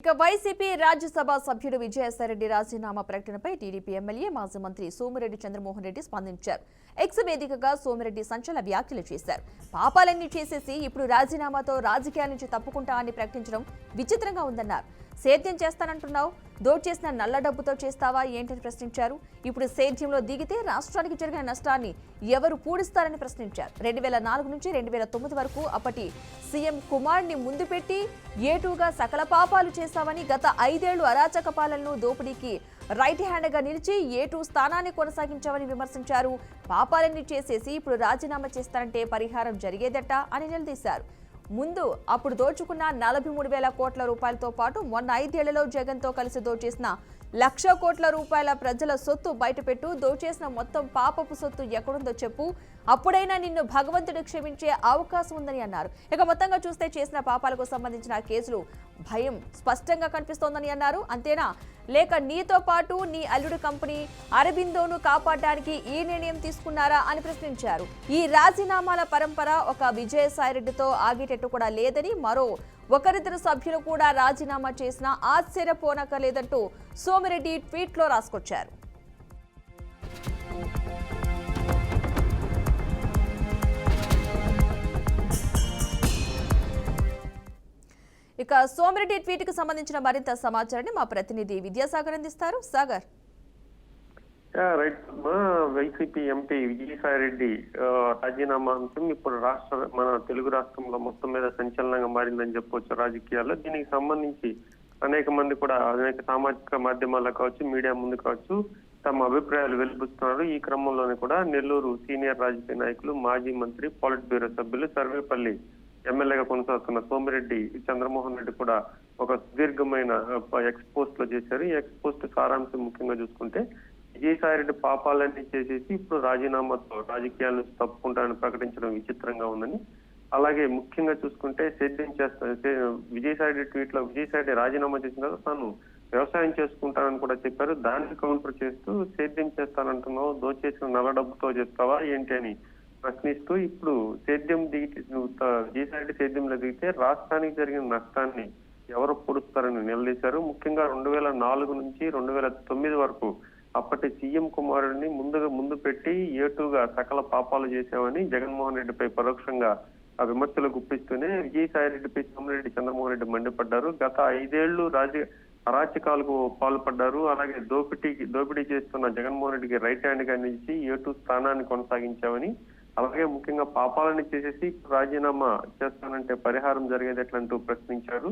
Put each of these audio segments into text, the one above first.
ఇక వైసీపీ రాజ్యసభ సభ్యుడు విజయసాయిరెడ్డి రాజీనామా ప్రకటనపై టీడీపీ ఎమ్మెల్యే మాజీ మంత్రి సోమిరెడ్డి చంద్రమోహన్ రెడ్డి స్పందించారు. ఎక్స్ వేదికగా సోమిరెడ్డి సంచలన వ్యాఖ్యలు చేశారు. పాపాలన్నీ చేసేసి ఇప్పుడు రాజీనామాతో రాజకీయాల నుంచి తప్పుకుంటా అని ప్రకటించడం విచిత్రంగా ఉందన్నారు. సేద్యం చేస్తానంటున్నావు, దోచేసిన నల్ల డబ్బుతో చేస్తావా ఏంటని ప్రశ్నించారు. ఇప్పుడు సేద్యంలో దిగితే రాష్ట్రానికి జరిగిన నష్టాన్ని ఎవరు పూడుస్తారని ప్రశ్నించారు. 2004 నుంచి 2009 వరకు అప్పటి సీఎం కుమార్ని ముందు పెట్టి ఏటూగా సకల పాపాలు చేశావని, గత 5 ఏళ్లు అరాచక పాలనను దోపిడీకి రైట్ హ్యాండ్గా నిలిచి ఏటూ స్థానాన్ని కొనసాగించావని విమర్శించారు. పాపాలన్నీ చేసేసి ఇప్పుడు రాజీనామా చేస్తారంటే పరిహారం జరిగేదట అని నిలదీశారు. ముందు అప్పుడు దోచుకున్న 43,000 కోట్ల రూపాయలతో పాటు మొన్న 5 ఏళ్లలో జగన్తో కలిసి దోచేసిన 1,00,000 కోట్ల రూపాయల ప్రజల సొత్తు బయటపెట్టు, దోచేసిన మొత్తం పాపపు సొత్తు ఎక్కడుందో చెప్పు, అప్పుడైనా నిన్ను భగవంతుడు క్షమించే అవకాశం ఉందని అన్నారు. ఇక మొత్తంగా చూస్తే చేసిన పాపాలకు సంబంధించిన కేసులు భయం స్పష్టంగా కనిపిస్తోందని అన్నారు. అంతేనా, లేక నీతో పాటు నీ అల్లుడు కంపెనీ అరబిందోను కాపాడడానికి ఈ నిర్ణయం తీసుకున్నారా అని ప్రశ్నించారు. ఈ రాజీనామాల పరంపర ఒక విజయసాయిరెడ్డితో ఆగేటట్టు కూడా లేదని, మరో ఒకరిద్దరు సభ్యులు కూడా రాజీనామా చేసినా ఆశ్చర్యపోనక్కర్లేదంటూ సోమిరెడ్డి ట్వీట్లో రాసుకొచ్చారు. ఇక సోమిరెడ్డి ట్వీట్ కు సంబంధించిన మరింత సమాచారాన్ని మా ప్రతినిధి విద్యాసాగర్ అందిస్తారు. Sagar. Right. YCP MP Vijayasai Reddy రాజీనామా అంశం ఇప్పుడు మన తెలుగు రాష్ట్రంలో మొత్తం మీద సంచలనంగా మారిందని చెప్పవచ్చు రాజకీయాల్లో. దీనికి సంబంధించి అనేక మంది కూడా అనేక సామాజిక మాధ్యమాల్లో కావచ్చు, మీడియా ముందు కావచ్చు, తమ అభిప్రాయాలు వెలిబుస్తున్నారు. ఈ క్రమంలోనే కూడా నెల్లూరు సీనియర్ రాజకీయ నాయకులు, మాజీ మంత్రి, పాలిట్ బ్యూరో సభ్యులు, సర్వేపల్లి ఎమ్మెల్యేగా కొనసాగుతున్న సోమిరెడ్డి చంద్రమోహన్ రెడ్డి కూడా ఒక సుదీర్ఘమైన ఎక్స్ పోస్ట్ లో చేశారు. ఈ ఎక్స్ పోస్ట్ సారాంశం ముఖ్యంగా చూసుకుంటే, విజయసాయిరెడ్డి పాపాలన్నీ చేసేసి ఇప్పుడు రాజీనామాతో రాజకీయాల నుంచి తప్పుకుంటారని ప్రకటించడం విచిత్రంగా ఉందని, అలాగే ముఖ్యంగా చూసుకుంటే సేద్యం విజయసాయిరెడ్డి ట్వీట్ లో విజయసాయిరెడ్డి రాజీనామా చేసిన తర్వాత తాను వ్యవసాయం చేసుకుంటానని కూడా చెప్పారు. దానికి కౌంటర్ చేస్తూ సేద్యం చేస్తానంటున్నావు, దోచేసిన నల్ల డబ్బుతో చేస్తావా ఏంటి అని ప్రశ్నిస్తూ ఇప్పుడు సేద్యం విజయసాయిరెడ్డి సేద్యంలో దిగితే రాష్ట్రానికి జరిగిన నష్టాన్ని ఎవరు పొడుస్తారని నిలదీశారు. ముఖ్యంగా 2004 నుంచి 2009 వరకు అప్పటి సీఎం కుమారుడిని ముందు పెట్టి ఏటూగా సకల పాపాలు చేశామని జగన్మోహన్ రెడ్డిపై పరోక్షంగా ఆ విమర్శలు గుప్పిస్తూనే విజయసాయిరెడ్డిపై సోమిరెడ్డి చంద్రమోహన్ రెడ్డి మండిపడ్డారు. గత 5 ఏళ్లు అరాచకాలకు పాల్పడ్డారు. అలాగే దోపిడీ చేస్తున్న జగన్మోహన్ రెడ్డికి రైట్ హ్యాండ్ గా నిలిచి ఏటూ స్థానాన్ని కొనసాగించామని, అలాగే ముఖ్యంగా పాపాలని చేసేసి రాజీనామా పరిహారం జరిగేటట్లంటూ ప్రశ్నించారు.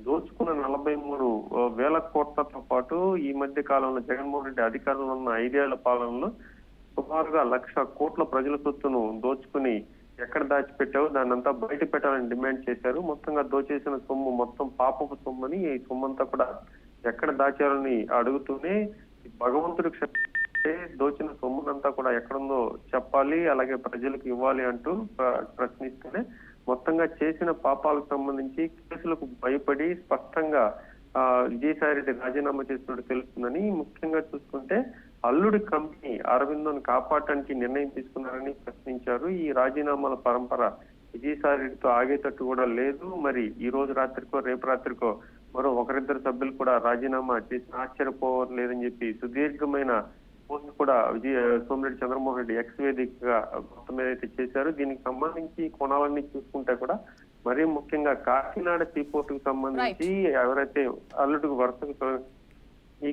దోచుకున్న 43,000 కోట్లతో పాటు ఈ మధ్య కాలంలో జగన్మోహన్ రెడ్డి అధికారంలో ఉన్న 5 ఏళ్ల పాలనలో సుమారుగా 1,00,000 కోట్ల ప్రజల సొత్తును దోచుకుని ఎక్కడ దాచిపెట్టావో దాన్ని అంతా బయట పెట్టాలని డిమాండ్ చేశారు. మొత్తంగా దోచేసిన సొమ్ము మొత్తం పాపపు సొమ్మని, ఈ సొమ్మంతా కూడా ఎక్కడ దాచారని అడుగుతూనే భగవంతుడు దోచిన సొమ్మునంతా కూడా ఎక్కడుందో చెప్పాలి, అలాగే ప్రజలకు ఇవ్వాలి అంటూ ప్రశ్నిస్తూనే మొత్తంగా చేసిన పాపాలకు సంబంధించి కేసులకు భయపడి స్పష్టంగా విజయసాయిరెడ్డి రాజీనామా చేసినట్టు తెలుస్తుందని, ముఖ్యంగా చూసుకుంటే అల్లుడి కంపెనీ అరవిందోను కాపాడటానికి నిర్ణయం తీసుకున్నారని ప్రశ్నించారు. ఈ రాజీనామాల పరంపర విజయసాయిరెడ్డితో ఆగేటట్టు కూడా లేదు. మరి ఈ రోజు రాత్రికో రేపు రాత్రికో మరో ఒకరిద్దరు సభ్యులు కూడా రాజీనామా చేసిన ఆశ్చర్యపోలేదని చెప్పి సుదీర్ఘమైన పోస్ట్ కూడా సోమిరెడ్డి చంద్రమోహన్ రెడ్డి ఎక్స్ వేదికగా మొత్తం ఏదైతే చేశారు. దీనికి సంబంధించి కోణాలన్నీ చూసుకుంటే కూడా మరీ ముఖ్యంగా కాకినాడ సీపోర్ట్ కు సంబంధించి ఎవరైతే అల్లుడికి వరుసకు ఈ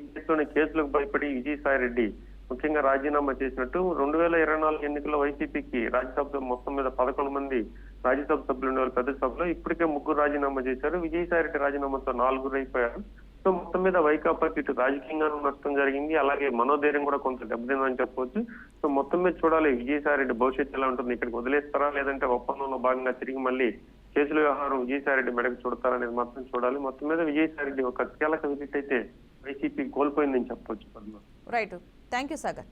కేసులకు భయపడి విజయసాయిరెడ్డి ముఖ్యంగా రాజీనామా చేసినట్టు 2024 ఎన్నికల్లో వైసీపీకి రాజ్యసభలో మొత్తం మీద 11 మంది రాజ్యసభ సభ్యులు ఉండేవారు. పెద్ద సభలో ఇప్పటికే 3 రాజీనామా చేశారు. విజయసాయిరెడ్డి రాజీనామాతో 4 అయిపోయారు. సో మొత్తం మీద వైకాపాకి ఇటు రాజకీయంగానూ నష్టం జరిగింది, అలాగే మనోధైర్యం కూడా కొంత దెబ్బతిందని చెప్పవచ్చు. సో మొత్తం మీద చూడాలి విజయసాయిరెడ్డి భవిష్యత్తు ఎలా ఉంటుంది, ఇక్కడికి వదిలేస్తారా లేదంటే ఒప్పందంలో భాగంగా తిరిగి మళ్ళీ కేసుల వ్యవహారం విజయసాయిరెడ్డి మెడకు చూడతారనేది మాత్రం చూడాలి. మొత్తం మీద విజయసాయిరెడ్డి ఒక కీలక వికెట్ అయితే వైసీపీ కోల్పోయిందని చెప్పవచ్చు. Right, thank you Sagar.